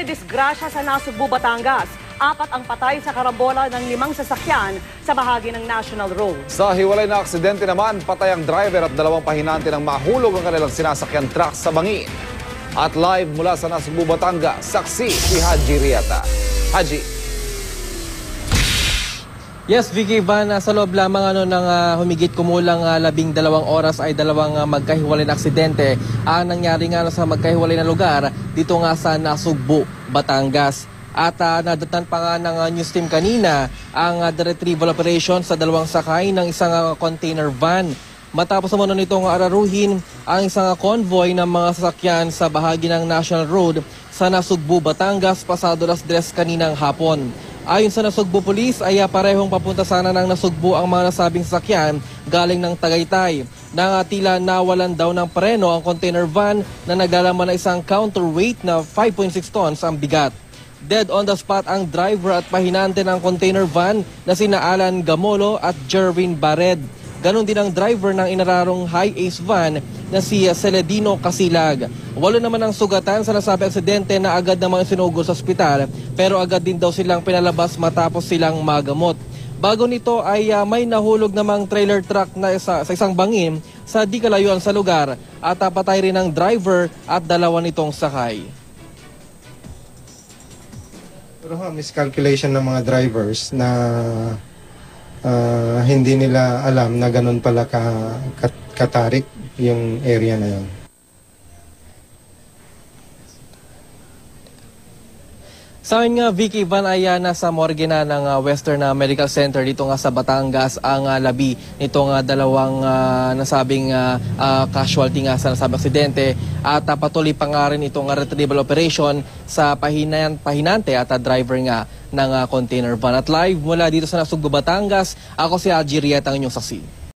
disgrasya sa Nasugbu, Batangas. 4 ang patay sa karambola ng 5 sasakyan sa bahagi ng National Road. Sa hiwalay na aksidente naman, patay ang driver at 2 pahinante ng mahulog ang kanilang sinasakyan truck sa bangin. At live mula sa Nasugbu, Batangas, saksi si Haji Riata. Haji. Yes, Vicky Van, sa loob lamang ng humigit kumulang 12 oras ay 2 magkahiwalay na aksidente ang nangyari nga sa magkahiwalay na lugar dito nga sa Nasugbu, Batangas. At nadatnan pa nga ng news team kanina ang the retrieval operation sa 2 sakay ng isang container van. Matapos naman nitong araruhin ang isang convoy ng mga sasakyan sa bahagi ng National Road sa Nasugbu, Batangas pasado 10:00 kaninang hapon. Ayon sa Nasugbu Police ay parehong papunta sana ng Nasugbu ang mga nasabing sasakyan galing ng Tagaytay. Nang tila nawalan daw ng preno ang container van na naglalaman ng isang counterweight na 5.6 tons ang bigat. Dead on the spot ang driver at pahinante ng container van na sina Alan Gamolo at Jerwin Bared. Ganon din ang driver ng inararong high ace van na si Celedino Casilag. 8 naman ang sugatan sa nasabing aksidente na agad namang sinugod sa ospital pero agad din daw silang pinalabas matapos silang magamot. Bago nito ay may nahulog namang trailer truck na sa isang bangin sa di kalayuan sa lugar at patay rin ang driver at 2 nitong sakay. Pero miscalculation ng mga drivers na hindi nila alam na ganun pala katarik yung area na yun. Sa amin nga, Vicky Van, ay nasa morgue na ng Western Medical Center dito nga sa Batangas ang labi nitong 2 nasabing casualty nga sa nasabing aksidente at patuloy pa nga rin itong retrieval operation sa pahinante at driver nga ng container van. At live mula dito sa Nasugbu, Batangas, ako si Haji Riata, ang inyong saksi.